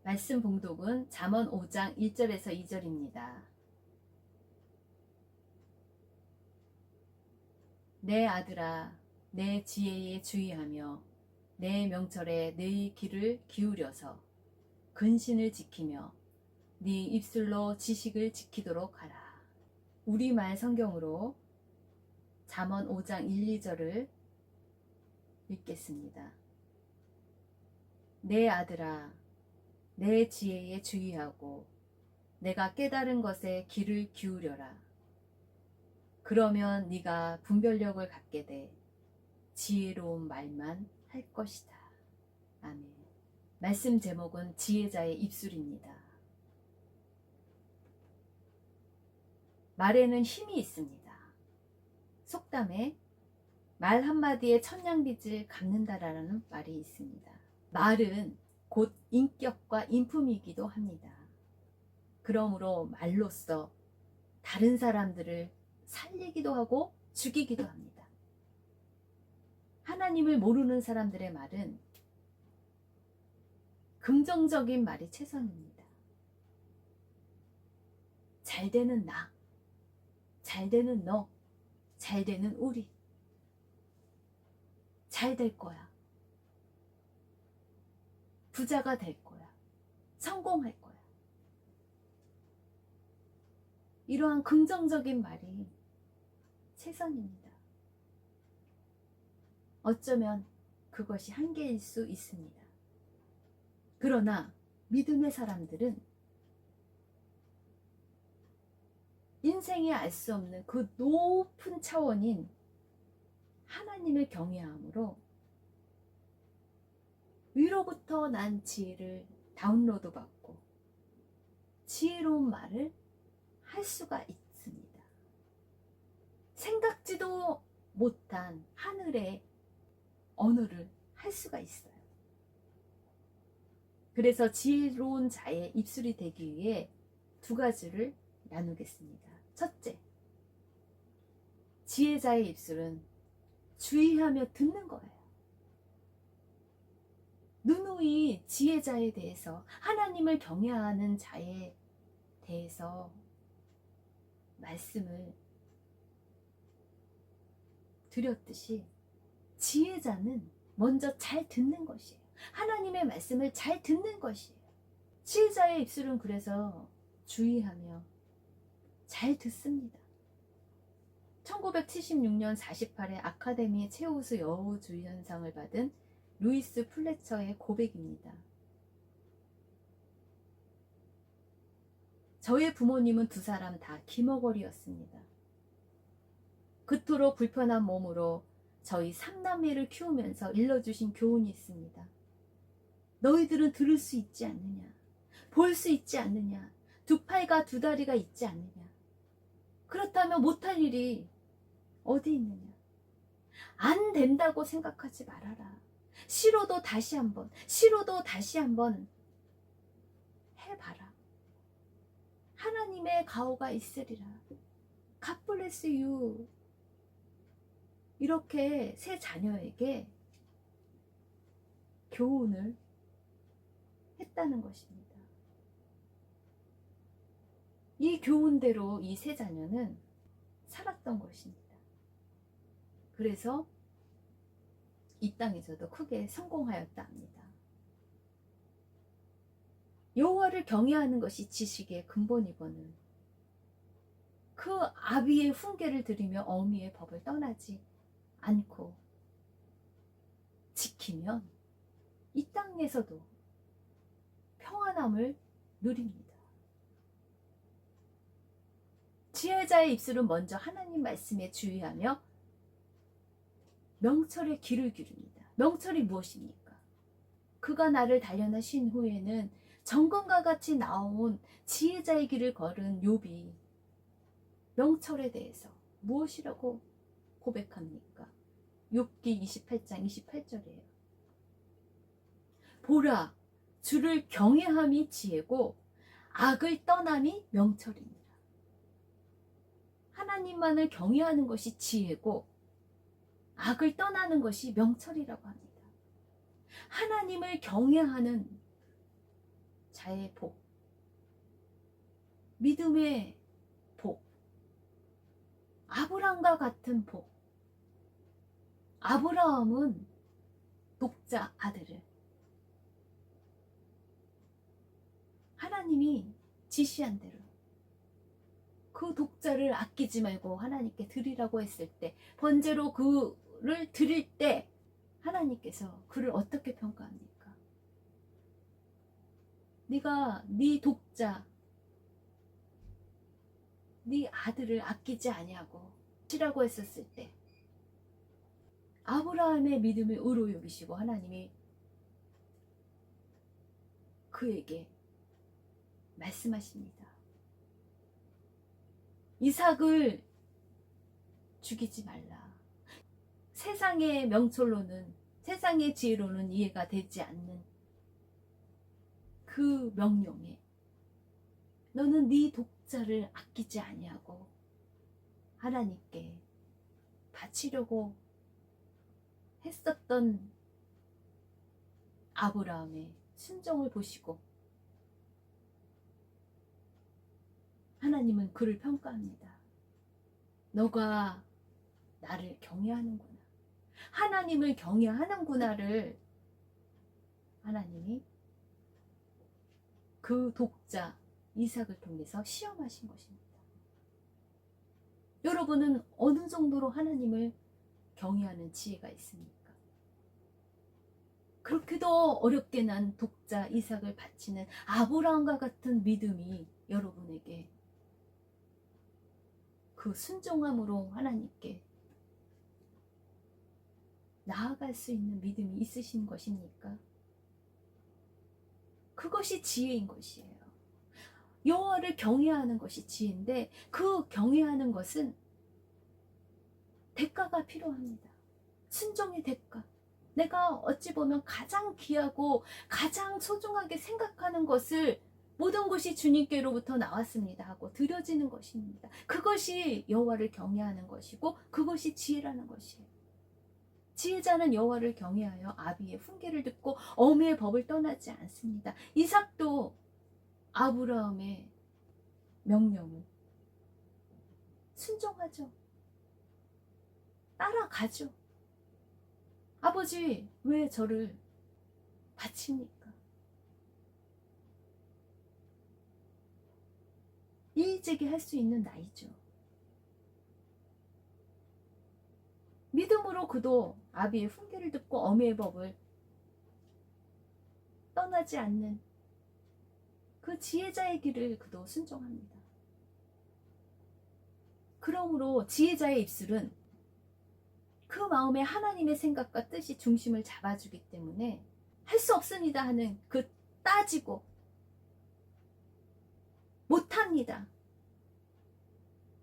말씀 봉독은 잠언 5장 1절에서 2절입니다. 내 아들아, 내 지혜에 주의하며 내 명철에 네 귀를 기울여서 근신을 지키며 네 입술로 지식을 지키도록 하라. 우리말 성경으로 잠언 5장 1, 2절을 읽겠습니다. 내 아들아, 내 지혜에 주의하고 내가 깨달은 것에 귀를 기울여라. 그러면 네가 분별력을 갖게 돼 지혜로운 말만 할 것이다. 아멘. 말씀 제목은 지혜자의 입술입니다. 말에는 힘이 있습니다. 속담에 말 한마디에 천냥빚을 갚는다라는 말이 있습니다. 말은 곧 인격과 인품이기도 합니다. 그러므로 말로써 다른 사람들을 살리기도 하고 죽이기도 합니다. 하나님을 모르는 사람들의 말은 긍정적인 말이 최선입니다. 잘 되는 나, 잘 되는 너, 잘 되는 우리, 잘 될 거야. 부자가 될 거야. 성공할 거야. 이러한 긍정적인 말이 최선입니다. 어쩌면 그것이 한계일 수 있습니다. 그러나 믿음의 사람들은 인생이 알 수 없는 그 높은 차원인 하나님을 경외함으로 위로부터 난 지혜를 다운로드 받고 지혜로운 말을 할 수가 있습니다. 생각지도 못한 하늘의 언어를 할 수가 있어요. 그래서 지혜로운 자의 입술이 되기 위해 두 가지를 나누겠습니다. 첫째, 지혜자의 입술은 주의하며 듣는 거예요. 누누이 지혜자에 대해서, 하나님을 경외하는 자에 대해서 말씀을 드렸듯이 지혜자는 먼저 잘 듣는 것이에요. 하나님의 말씀을 잘 듣는 것이에요. 지혜자의 입술은 그래서 주의하며 잘 듣습니다. 1976년 48회 아카데미 최우수 여우주연상을 받은 루이스 플래처의 고백입니다. 저의 부모님은 두 사람 다 기머거리였습니다. 그토록 불편한 몸으로 저희 3남매를 키우면서 일러주신 교훈이 있습니다. 너희들은 들을 수 있지 않느냐? 볼 수 있지 않느냐? 두 팔과 두 다리가 있지 않느냐? 그렇다면 못할 일이 어디 있느냐? 안 된다고 생각하지 말아라. 싫어도 다시 한번 해봐라. 하나님의 가호가 있으리라. God bless you. 이렇게 세 자녀에게 교훈을 했다는 것입니다. 이 교훈대로 이 세 자녀는 살았던 것입니다. 그래서 이 땅에서도 크게 성공하였다 합니다. 여호와를 경외하는 것이 지식의 근본이거늘 그 아비의 훈계를 들으며 어미의 법을 떠나지 않고 지키면 이 땅에서도 평안함을 누립니다. 지혜자의 입술은 먼저 하나님 말씀에 주의하며 명철에 귀를 기릅니다. 명철이 무엇입니까? 그가 나를 단련하신 후에는 정금과 같이 나온 지혜자의 길을 걸은 욥이 명철에 대해서 무엇이라고 고백합니까? 욥기 28장 28절이에요. 보라, 주를 경외함이 지혜고 악을 떠남이 명철입니다. 하나님만을 경외하는 것이 지혜고 악을 떠나는 것이 명철이라고 합니다. 하나님을 경외하는 자의 복, 믿음의 복, 아브라함과 같은 복. 아브라함은 독자 아들을 하나님이 지시한 대로 그 독자를 아끼지 말고 하나님께 드리라고 했을 때, 번제로 그를 드릴 때 하나님께서 그를 어떻게 평가합니까? 네가 네 독자, 네 아들을 아끼지 아니하고 치라고 했었을 때 아브라함의 믿음을 의로 여기시고 하나님이 그에게 말씀하십니다. 이삭을 죽이지 말라. 세상의 명철로는, 세상의 지혜로는 이해가 되지 않는 그 명령에 너는 네 독자를 아끼지 아니하고 하나님께 바치려고 했었던 아브라함의 순종을 보시고 하나님은 그를 평가합니다. 너가 나를 경외하는구나, 하나님을 경외하는구나를 하나님이 그 독자 이삭을 통해서 시험하신 것입니다. 여러분은 어느 정도로 하나님을 경외하는 지혜가 있습니까? 그렇게도 어렵게 난 독자 이삭을 바치는 아브라함과 같은 믿음이 여러분에게 그 순종함으로 하나님께 나아갈 수 있는 믿음이 있으신 것입니까? 그것이 지혜인 것이에요. 여호와를 경외하는 것이 지혜인데 그 경외하는 것은 대가가 필요합니다. 순종의 대가. 내가 어찌 보면 가장 귀하고 가장 소중하게 생각하는 것을 모든 것이 주님께로부터 나왔습니다 하고 드려지는 것입니다. 그것이 여호와를 경외하는 것이고 그것이 지혜라는 것이에요. 지혜자는 여호와를 경외하여 아비의 훈계를 듣고 어미의 법을 떠나지 않습니다. 이삭도 아브라함의 명령을 순종하죠. 따라가죠. 아버지, 왜 저를 바칩니까? 이의제기할 수 있는 나이죠. 믿음으로 그도 아비의 훈계를 듣고 어미의 법을 떠나지 않는 그 지혜자의 길을 그도 순종합니다. 그러므로 지혜자의 입술은 그 마음에 하나님의 생각과 뜻이 중심을 잡아주기 때문에 할 수 없습니다 하는 그 따지고 못합니다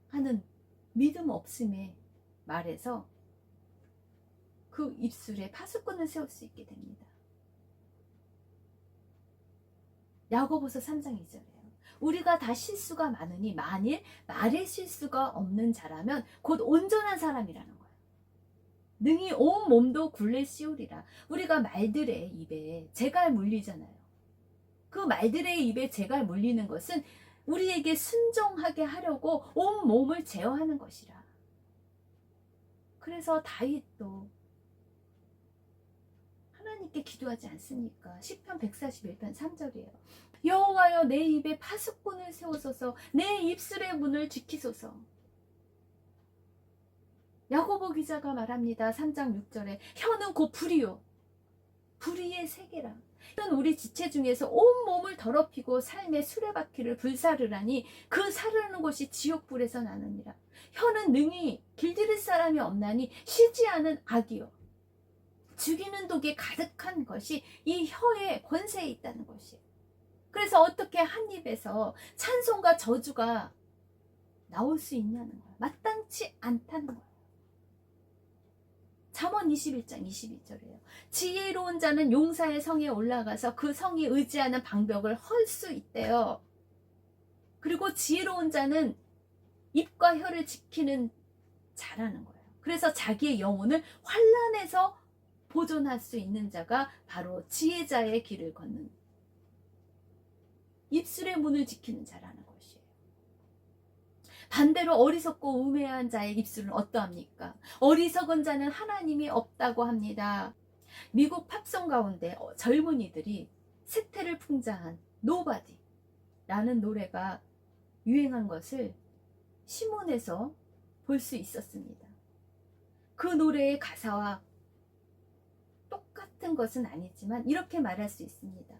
하는 믿음 없음의 말에서 그 입술에 파수꾼을 세울 수 있게 됩니다. 야고보서 3장 2절이에요. 우리가 다 실수가 많으니 만일 말에 실수가 없는 자라면 곧 온전한 사람이라는 거예요. 능히 온 몸도 굴레 씌우리라. 우리가 말들의 입에 재갈 물리잖아요. 그 말들의 입에 재갈 물리는 것은 우리에게 순종하게 하려고 온 몸을 제어하는 것이라. 그래서 다윗도 하나님께 기도하지 않습니까? 시편 141편 3절이에요. 여호와여, 내 입에 파수꾼을 세우소서, 내 입술의 문을 지키소서. 야고보 기자가 말합니다. 3장 6절에 혀는 곧 불이요, 불의의 세계라. 혀는 우리 지체 중에서 온 몸을 더럽히고 삶의 수레바퀴를 불사르라니 그 사르는 곳이 지옥불에서 나느니라. 혀는 능히 길들일 사람이 없나니 쉬지 않은 악이요, 죽이는 독이 가득한 것이 이 혀의 권세에 있다는 것이에요. 그래서 어떻게 한 입에서 찬송과 저주가 나올 수 있냐는 거예요. 마땅치 않다는 거예요. 잠언 21장 22절이에요. 지혜로운 자는 용사의 성에 올라가서 그 성이 의지하는 방벽을 헐 수 있대요. 그리고 지혜로운 자는 입과 혀를 지키는 자라는 거예요. 그래서 자기의 영혼을 환난에서 보존할 수 있는 자가 바로 지혜자의 길을 걷는 입술의 문을 지키는 자라는 것이에요. 반대로 어리석고 우매한 자의 입술은 어떠합니까? 어리석은 자는 하나님이 없다고 합니다. 미국 팝송 가운데 젊은이들이 세태를 풍자한 Nobody라는 노래가 유행한 것을 신문에서 볼 수 있었습니다. 그 노래의 가사와 똑같은 것은 아니지만 이렇게 말할 수 있습니다.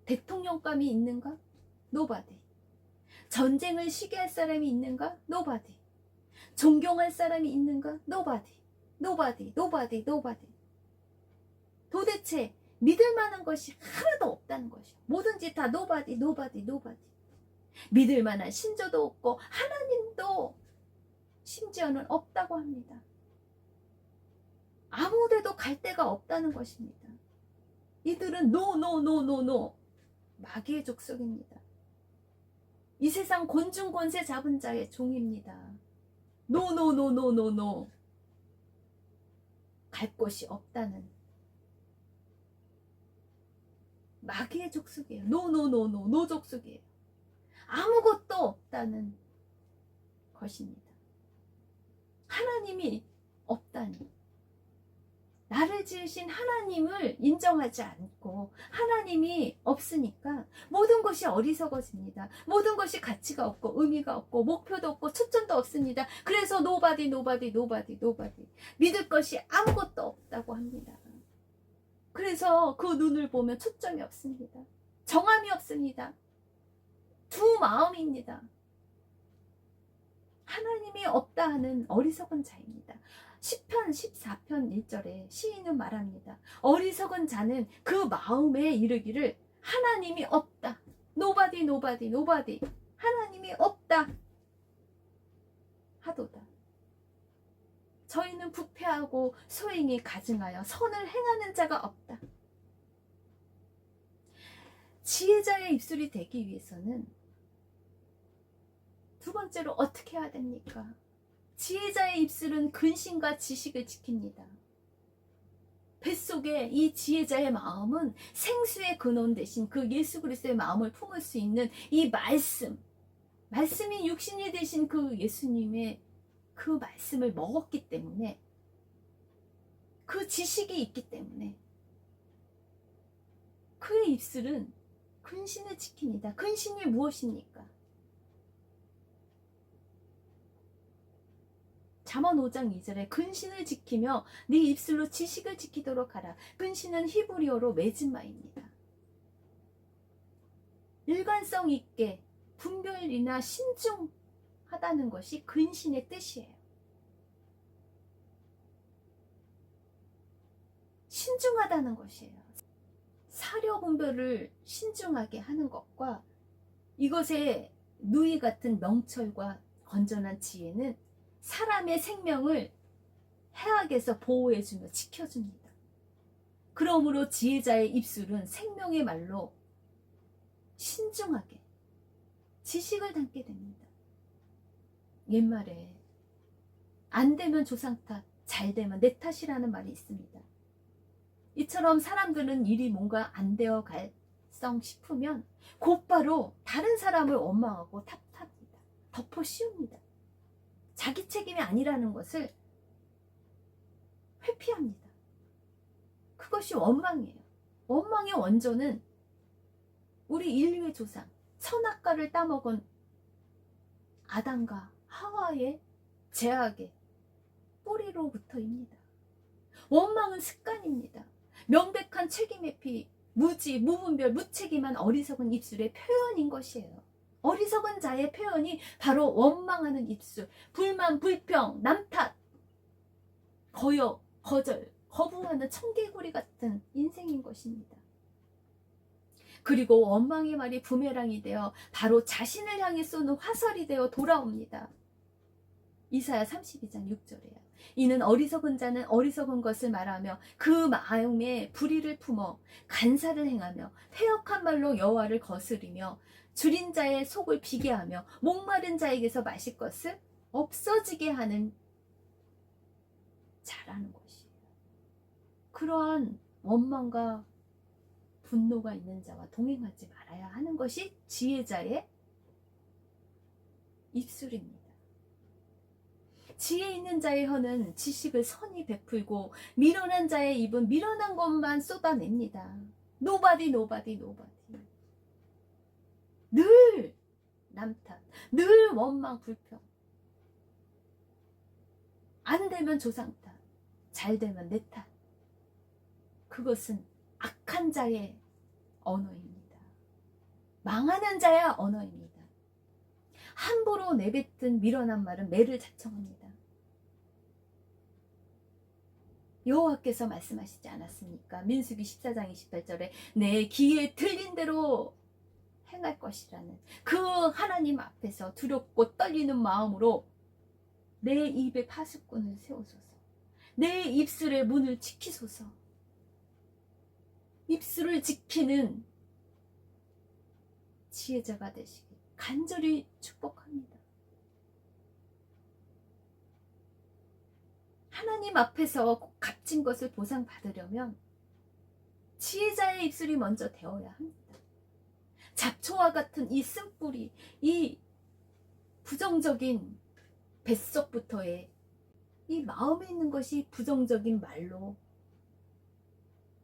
대통령감이 있는가? Nobody. 전쟁을 쉬게 할 사람이 있는가? Nobody. 존경할 사람이 있는가? Nobody. Nobody. Nobody. Nobody. 도대체 믿을 만한 것이 하나도 없다는 것이요. 뭐든지 다 Nobody. Nobody. Nobody. 믿을 만한 신조도 없고 하나님도 심지어는 없다고 합니다. 아무데도 갈 데가 없다는 것입니다. 이들은 노, 노, 노, 노, 노. 마귀의 족속입니다. 이 세상 곤충 권세 잡은 자의 종입니다. 노, 노, 노, 노, 노, 노. 갈 곳이 없다는 마귀의 족속이에요. 노, 노, 노, 노, 노 족속이에요. 아무것도 없다는 것입니다. 하나님이 없다니. 나를 지으신 하나님을 인정하지 않고 하나님이 없으니까 모든 것이 어리석어집니다. 모든 것이 가치가 없고 의미가 없고 목표도 없고 초점도 없습니다. 그래서 Nobody, Nobody, Nobody, Nobody. 믿을 것이 아무것도 없다고 합니다. 그래서 그 눈을 보면 초점이 없습니다. 정함이 없습니다. 두 마음입니다. 하나님이 없다 하는 어리석은 자입니다. 시편 14편 1절에 시인은 말합니다. 어리석은 자는 그 마음에 이르기를 하나님이 없다. Nobody, nobody, nobody. 하나님이 없다 하도다. 저희는 부패하고 소행이 가증하여 선을 행하는 자가 없다. 지혜자의 입술이 되기 위해서는 두 번째로 어떻게 해야 됩니까? 지혜자의 입술은 근신과 지식을 지킵니다. 뱃속에 이 지혜자의 마음은 생수의 근원 대신 그 예수 그리스도의 마음을 품을 수 있는 이 말씀이 육신이 되신 그 예수님의 그 말씀을 먹었기 때문에, 그 지식이 있기 때문에 그의 입술은 근신을 지킵니다. 근신이 무엇입니까? 잠언 5장 2절에 근신을 지키며 네 입술로 지식을 지키도록 하라. 근신은 히브리어로 메즈마입니다. 일관성 있게 분별이나 신중하다는 것이 근신의 뜻이에요. 신중하다는 것이에요. 사려 분별을 신중하게 하는 것과 이것의 누이 같은 명철과 건전한 지혜는 사람의 생명을 해악에서 보호해주며 지켜줍니다. 그러므로 지혜자의 입술은 생명의 말로 신중하게 지식을 담게 됩니다. 옛말에 안 되면 조상 탓, 잘 되면 내 탓이라는 말이 있습니다. 이처럼 사람들은 일이 뭔가 안 되어 갈성 싶으면 곧바로 다른 사람을 원망하고 탓합니다. 덮어 씌웁니다. 자기 책임이 아니라는 것을 회피합니다. 그것이 원망이에요. 원망의 원조는 우리 인류의 조상, 선악과를 따먹은 아담과 하와의 죄악의 뿌리로부터입니다. 원망은 습관입니다. 명백한 책임 회피, 무지, 무분별, 무책임한 어리석은 입술의 표현인 것이에요. 어리석은 자의 표현이 바로 원망하는 입술, 불만, 불평, 남 탓, 거역, 거절, 거부하는 청개구리 같은 인생인 것입니다. 그리고 원망의 말이 부메랑이 되어 바로 자신을 향해 쏘는 화살이 되어 돌아옵니다. 이사야 32장 6절이에요. 이는 어리석은 자는 어리석은 것을 말하며 그 마음에 불의를 품어 간사를 행하며 패역한 말로 여호와를 거스리며 줄인 자의 속을 비게 하며 목마른 자에게서 마실 것을 없어지게 하는 자라는 것이에요. 그러한 원망과 분노가 있는 자와 동행하지 말아야 하는 것이 지혜자의 입술입니다. 지혜 있는 자의 혀는 지식을 선히 베풀고 미련한 자의 입은 미련한 것만 쏟아냅니다. Nobody. 늘 남탓, 늘 원망 불평. 안 되면 조상 탓, 잘 되면 내 탓. 그것은 악한 자의 언어입니다. 망하는 자의 언어입니다. 함부로 내뱉은 미련한 말은 매를 자청합니다. 여호와께서 말씀하시지 않았습니까? 민수기 14장 28절에 내 귀에 들린 대로 행할 것이라는 그 하나님 앞에서 두렵고 떨리는 마음으로 내 입에 파수꾼을 세우소서. 내 입술의 문을 지키소서. 입술을 지키는 지혜자가 되시길 간절히 축복합니다. 하나님 앞에서 값진 것을 보상받으려면 지혜자의 입술이 먼저 되어야 합니다. 잡초와 같은 이 쓴뿌리, 이 부정적인 뱃속부터의 이 마음에 있는 것이 부정적인 말로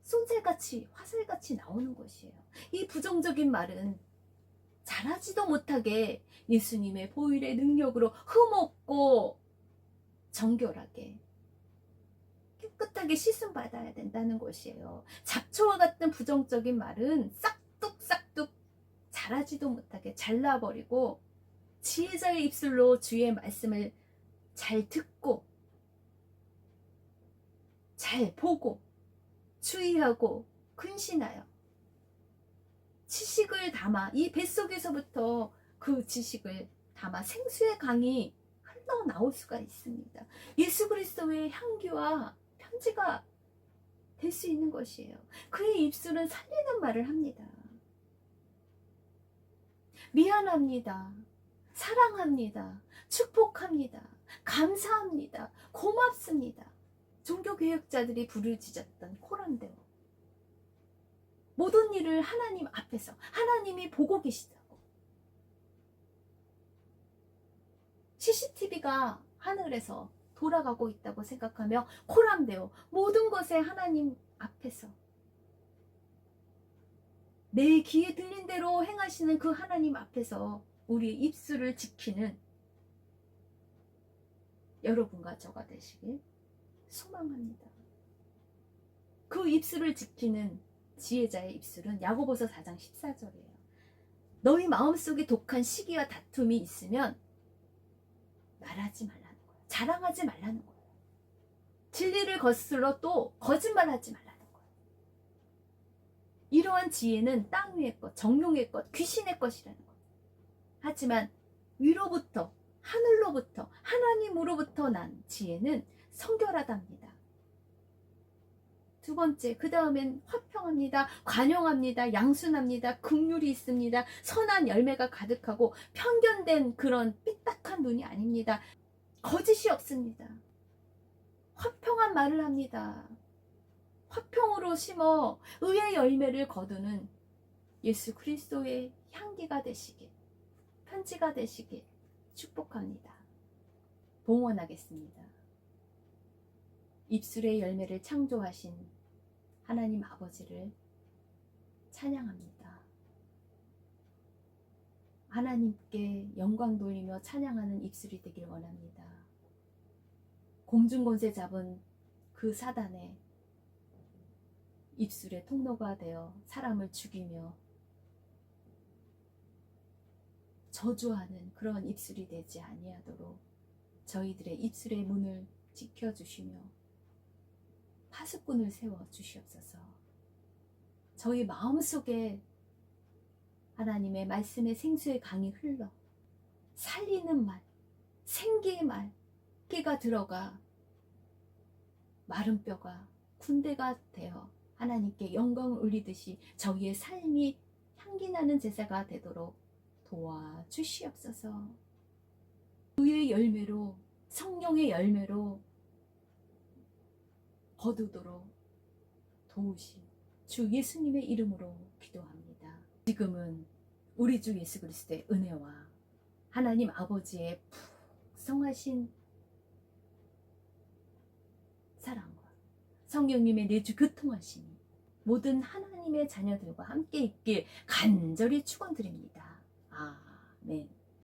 쏜살같이 화살같이 나오는 것이에요. 이 부정적인 말은 자라지도 못하게 예수님의 보혈의 능력으로 흠없고 정결하게 깨끗하게 씻음 받아야 된다는 것이에요. 잡초와 같은 부정적인 말은 싹둑싹둑 자라지도 못하게 잘라버리고 지혜자의 입술로 주의 말씀을 잘 듣고 잘 보고 주의하고 근신하여 지식을 담아 이 뱃속에서부터 그 지식을 담아 생수의 강이 흘러나올 수가 있습니다. 예수 그리스도의 향기와 편지가 될 수 있는 것이에요. 그의 입술은 살리는 말을 합니다. 미안합니다. 사랑합니다. 축복합니다. 감사합니다. 고맙습니다. 종교개혁자들이 부르짖었던 코란데오. 모든 일을 하나님 앞에서 하나님이 보고 계시다고. CCTV가 하늘에서 돌아가고 있다고 생각하며 코란데오 모든 것에 하나님 앞에서 내 귀에 들린 대로 행하시는 그 하나님 앞에서 우리의 입술을 지키는 여러분과 저가 되시길 소망합니다. 그 입술을 지키는 지혜자의 입술은 야고보서 4장 14절이에요. 너희 마음속에 독한 시기와 다툼이 있으면 말하지 말라는 거예요. 자랑하지 말라는 거예요. 진리를 거슬러 또 거짓말하지 말라는 거예요. 이러한 지혜는 땅 위의 것, 정욕의 것, 귀신의 것이라는 거예요. 하지만 위로부터 하늘로부터 하나님으로부터 난 지혜는 성결하답니다. 두 번째, 그 다음엔 화평합니다. 관용합니다. 양순합니다. 긍휼이 있습니다. 선한 열매가 가득하고 편견된 그런 삐딱한 눈이 아닙니다. 거짓이 없습니다. 화평한 말을 합니다. 화평으로 심어 의의 열매를 거두는 예수 그리스도의 향기가 되시길, 편지가 되시길 축복합니다. 봉헌하겠습니다. 입술의 열매를 창조하신 하나님 아버지를 찬양합니다. 하나님께 영광 돌리며 찬양하는 입술이 되길 원합니다. 공중권세 잡은 그 사단의 입술의 통로가 되어 사람을 죽이며 저주하는 그런 입술이 되지 아니하도록 저희들의 입술의 문을 지켜주시며 파수꾼을 세워 주시옵소서. 저희 마음속에 하나님의 말씀의 생수의 강이 흘러 살리는 말, 생기의 말, 끼가 들어가 마른 뼈가 군대가 되어 하나님께 영광을 올리듯이 저희의 삶이 향기나는 제사가 되도록 도와주시옵소서. 의의 열매로, 성령의 열매로 거두도록 도우시 주 예수님의 이름으로 기도합니다. 지금은 우리 주 예수 그리스도의 은혜와 하나님 아버지의 풍성하신 사랑과 성령님의 내주 교통하심이 모든 하나님의 자녀들과 함께 있길 간절히 축원드립니다. 아멘.